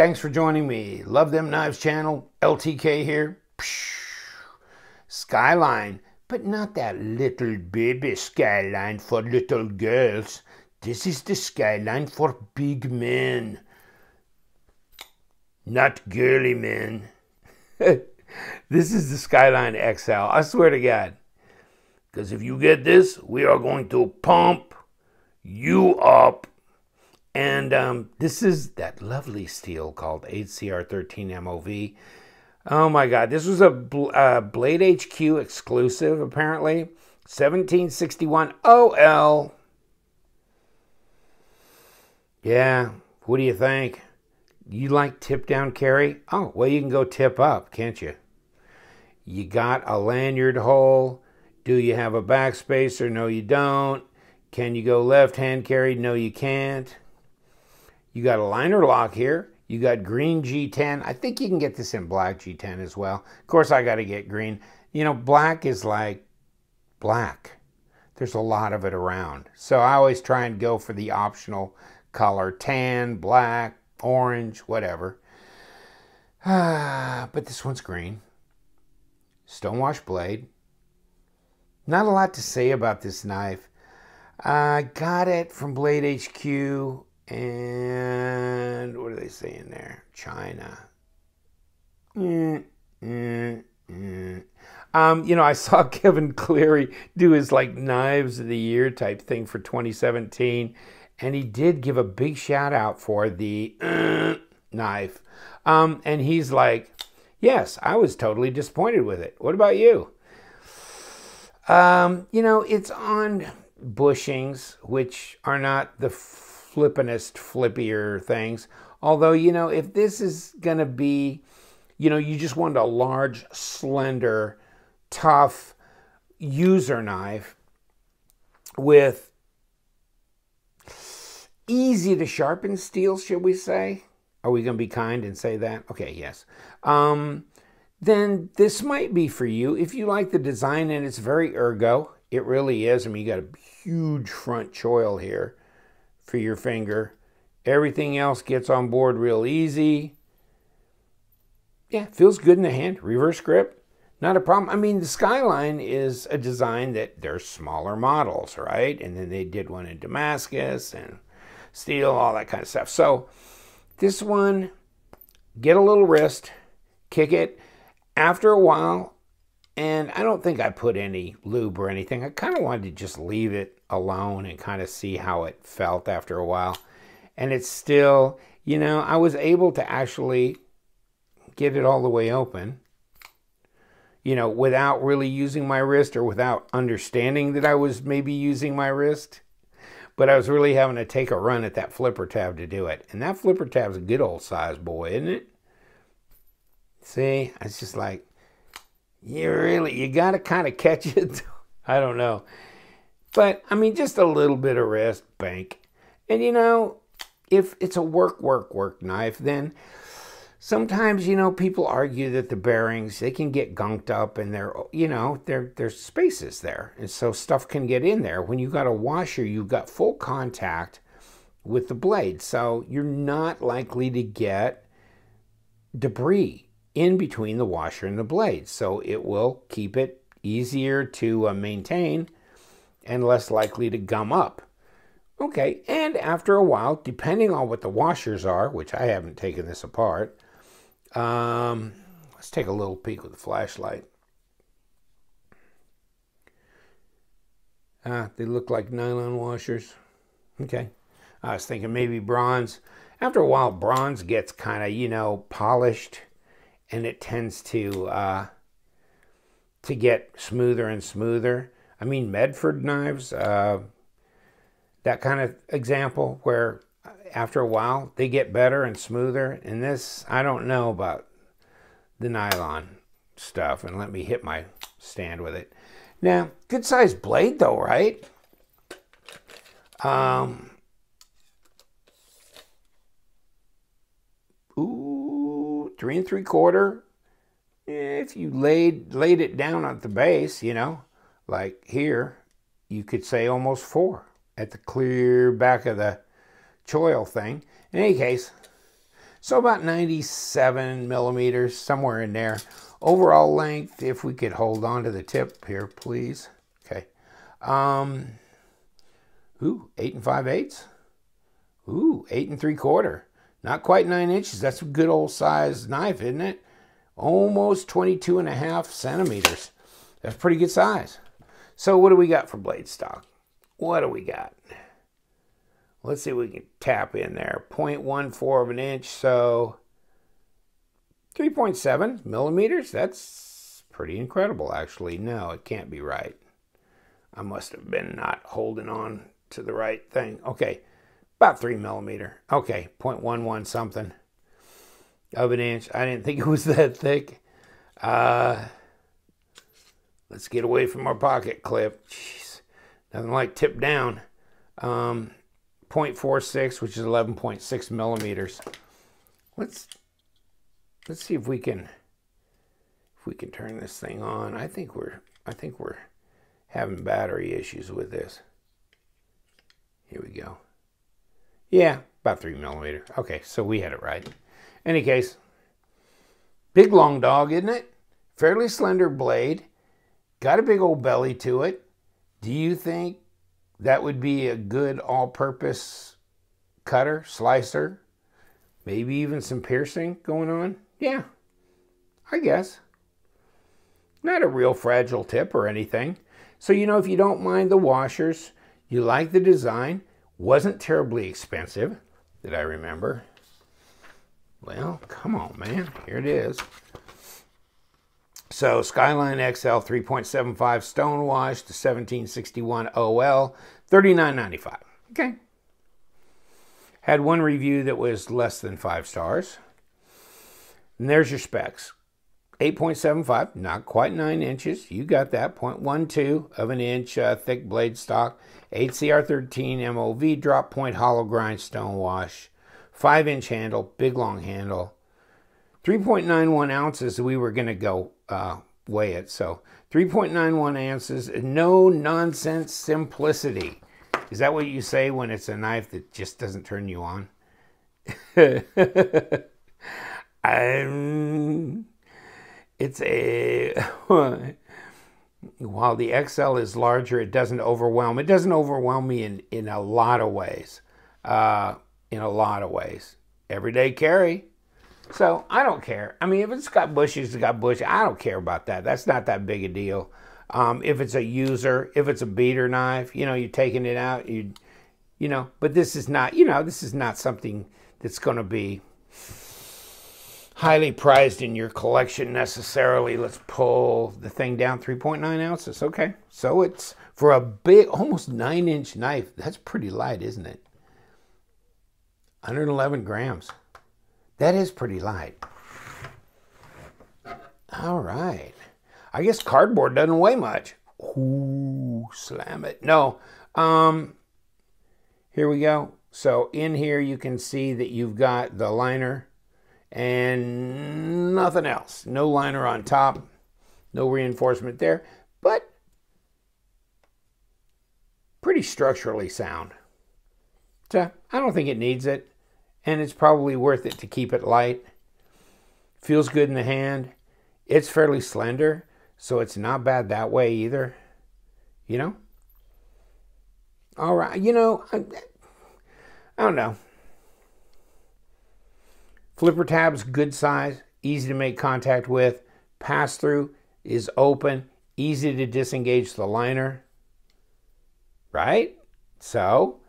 Thanks for joining me. Love Them Knives channel. LTK here. Skyline, but not that little baby skyline for little girls. This is the skyline for big men. Not girly men. This is the Skyline XL. I swear to God. Because if you get this, we are going to pump you up. And this is that lovely steel called HCR13 MOV. Oh my God, this was a Blade HQ exclusive, apparently. 1761 OL. Yeah, what do you think? You like tip down carry? Oh, well, you can go tip up, can't you? You got a lanyard hole. Do you have a backspacer? No, you don't. Can you go left-hand carry? No, you can't. You got a liner lock here. You got green G-10. I think you can get this in black G-10 as well. Of course, I got to get green. You know, black is like black. There's a lot of it around. So I always try and go for the optional color. Tan, black, orange, whatever. But this one's green. Stonewash blade. Not a lot to say about this knife. I got it from Blade HQ. And what do they say in there? China. You know, I saw Kevin Cleary do his like knives of the year type thing for 2017. And he did give a big shout out for the knife. And he's like, yes, I was totally disappointed with it. What about you? You know, it's on bushings, which are not the flippinest, flippier things. Although, you know, if this is going to be, you know, you just want a large, slender, tough user knife with easy to sharpen steel, should we say? Are we going to be kind and say that? Okay, yes. Then this might be for you. If you like the design, and it's very ergo, it really is. I mean, you got a huge front choil here for your finger. Everything else gets on board real easy. Yeah, feels good in the hand. Reverse grip, not a problem. I mean, the Skyline is a design that they're smaller models, right? And then they did one in Damascus and steel, all that kind of stuff. So this one, get a little wrist, kick it. After a while, and I don't think I put any lube or anything. I kind of wanted to just leave it alone and kind of see how it felt after a while. And it's still, you know, I was able to actually get it all the way open, you know, without really using my wrist or without understanding that I was maybe using my wrist. But I was really having to take a run at that flipper tab to do it. And that flipper tab's a good old size boy, isn't it? See, it's just like, you got to kind of catch it. I don't know. But, I mean, just a little bit of wrist, bank. And, you know, if it's a work knife, then sometimes, you know, people argue that the bearings, they can get gunked up and they're, you know, there's spaces there. And so stuff can get in there. When you've got a washer, you've got full contact with the blade. So you're not likely to get debris in between the washer and the blade. So it will keep it easier to maintain and less likely to gum up. Okay, and after a while, depending on what the washers are, which I haven't taken this apart, let's take a little peek with the flashlight. They look like nylon washers. Okay, I was thinking maybe bronze. After a while, bronze gets kind of, you know, polished, and it tends to get smoother and smoother. I mean, Medford knives, that kind of example where after a while they get better and smoother. And this, I don't know about the nylon stuff. And let me hit my stand with it. Now, good sized blade though, right? Ooh, 3 3/4. If you laid it down at the base, you know, like here, you could say almost 4 at the clear back of the choil thing. In any case, So about 97 millimeters, somewhere in there. Overall length, if we could hold on to the tip here, please. Okay. 8 5/8. Ooh, 8 3/4. Not quite 9 inches. That's a good old size knife, isn't it? Almost 22.5 centimeters. That's pretty good size. So what do we got for blade stock? What do we got? Let's see if we can tap in there. 0.14 of an inch, so 3.7 millimeters. That's pretty incredible, actually. No, it can't be right. I must have been not holding on to the right thing. Okay, about 3 millimeter. Okay, 0.11 something of an inch. I didn't think it was that thick. Let's get away from our pocket clip. Jeez, nothing like tip down. 0.46, which is 11.6 millimeters. Let's see if we can turn this thing on. I think we're having battery issues with this. Here we go. Yeah, about 3 millimeter. Okay, so we had it right. Any case, big long dog, isn't it? Fairly slender blade. Got a big old belly to it. Do you think that would be a good all-purpose cutter, slicer? Maybe even some piercing going on? Yeah, I guess. Not a real fragile tip or anything. So, you know, if you don't mind the washers, you like the design, wasn't terribly expensive, that I remember. Well, come on, man. Here it is. So, Skyline XL 3.75 Stonewash to 1761 OL, $39.95. Okay. Had one review that was less than 5 stars. And there's your specs. 8.75, not quite 9 inches. You got that. 0.12 of an inch thick blade stock. 8CR13 MOV drop point hollow grind Stonewash. 5-inch handle, big long handle. 3.91 ounces. We were going to go weigh it. So 3.91 ounces. No nonsense simplicity. Is that what you say when it's a knife that just doesn't turn you on? It's a... While the XL is larger, it doesn't overwhelm. It doesn't overwhelm me in a lot of ways. Everyday carry. So I don't care. I mean, if it's got bushes, it's got bushes. I don't care about that. That's not that big a deal. If it's a user, if it's a beater knife, you know, you're taking it out, you know, but this is not, you know, this is not something that's going to be highly prized in your collection necessarily. Let's pull the thing down. 3.9 ounces. Okay. So it's for a big, almost 9-inch knife. That's pretty light, isn't it? 111 grams. That is pretty light. All right. I guess cardboard doesn't weigh much. Ooh, slam it. No. Here we go. So in here you can see that you've got the liner and nothing else. No liner on top. No reinforcement there. But pretty structurally sound. So I don't think it needs it. And it's probably worth it to keep it light. Feels good in the hand. It's fairly slender, so it's not bad that way either. You know? All right. You know, I don't know. Flipper tab's good size, easy to make contact with. Pass-through is open, easy to disengage the liner. Right? So,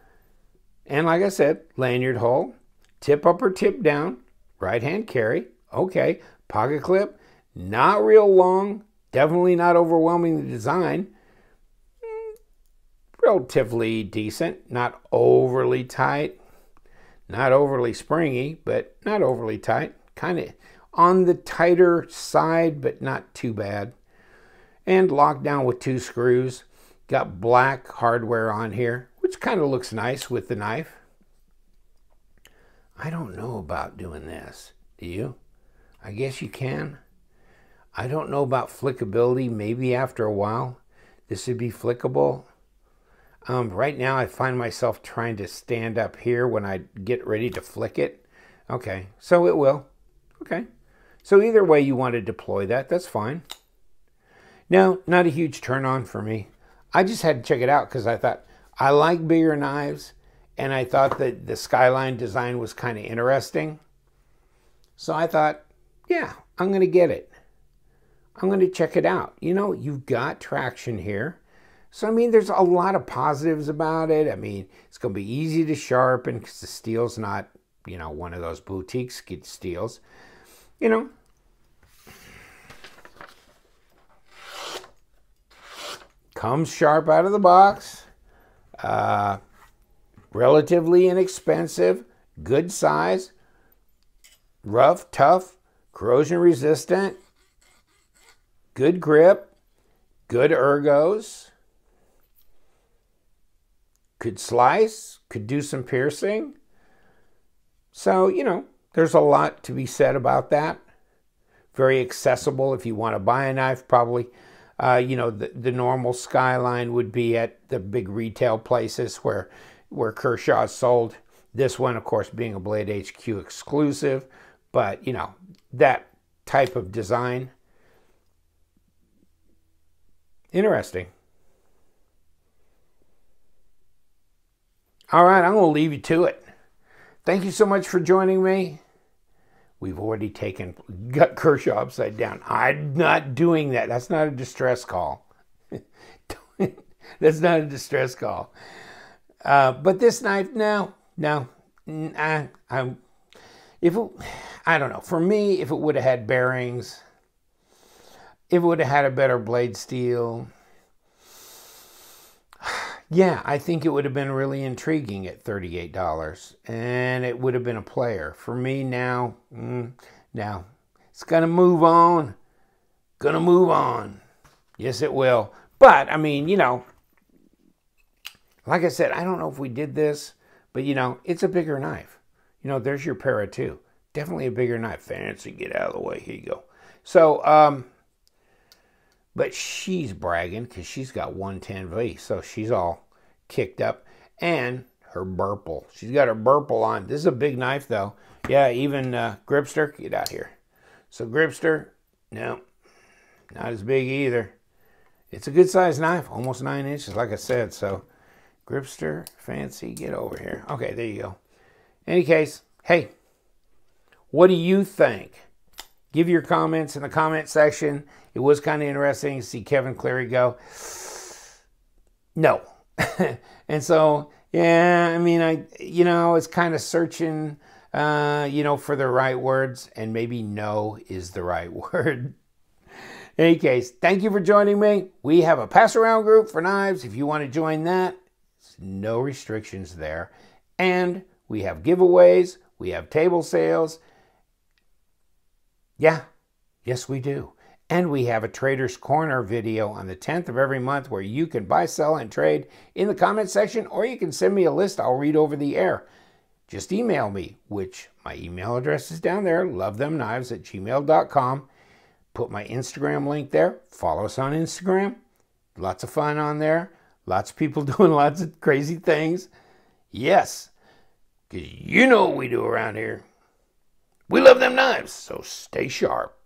and like I said, lanyard hole. Tip up or tip down, right hand carry. Okay, pocket clip, not real long, definitely not overwhelming the design. Relatively decent, not overly tight, not overly springy, but not overly tight. Kind of on the tighter side, but not too bad. And locked down with 2 screws. Got black hardware on here, which kind of looks nice with the knife. I don't know about doing this. Do you? I guess you can. I don't know about flickability. Maybe after a while, this would be flickable. Right now, I find myself trying to stand up here when I get ready to flick it. Okay, so it will. Okay. So either way you want to deploy that, that's fine. No, not a huge turn on for me. I just had to check it out because I thought I like bigger knives, and I thought that the Skyline design was kind of interesting. So I thought, yeah, I'm going to get it. I'm going to check it out. You know, you've got traction here. So, I mean, there's a lot of positives about it. I mean, it's going to be easy to sharpen because the steel's not, you know, one of those boutique steels. You know, comes sharp out of the box. Relatively inexpensive. Good size. Rough, tough, corrosion resistant. Good grip. Good ergos. Could slice, could do some piercing. So, you know, there's a lot to be said about that. Very accessible if you want to buy a knife, probably. You know, the normal Skyline would be at the big retail places where Kershaw sold. This one, of course, being a Blade HQ exclusive. But, you know, that type of design. Interesting. All right, I'm going to leave you to it. Thank you so much for joining me. We've already got Kershaw upside down. I'm not doing that. That's not a distress call. That's not a distress call. But this knife, no. I don't know. For me, if it would have had bearings, if it would have had a better blade steel, yeah, I think it would have been really intriguing at $38, and it would have been a player. For me now, now it's gonna move on. Gonna move on. Yes, it will. But I mean, you know, like I said, I don't know if we did this, but you know, it's a bigger knife. You know, there's your Para 2. Definitely a bigger knife. Fancy, get out of the way. Here you go. So, but she's bragging because she's got 110V, so she's all kicked up. And her burple. She's got her burple on. This is a big knife, though. Yeah, even Gripster, get out here. So Gripster, no, not as big either. It's a good-sized knife, almost 9 inches, like I said. So Gripster, fancy, get over here. Okay, there you go. Any case, hey, what do you think? Give your comments in the comment section. It was kind of interesting to see Kevin Cleary go, no. And so, yeah, I mean, you know, it's kind of searching, you know, for the right words, and maybe no is the right word. In any case, thank you for joining me. We have a pass-around group for knives. If you want to join that, no restrictions there. And we have giveaways. We have table sales. Yeah, yes, we do. And we have a Trader's Corner video on the 10th of every month where you can buy, sell, and trade in the comment section, or you can send me a list I'll read over the air. Just email me, which my email address is down there, lovethemknives@gmail.com. Put my Instagram link there. Follow us on Instagram. Lots of fun on there. Lots of people doing lots of crazy things. Yes, because you know what we do around here. We love them knives, so stay sharp.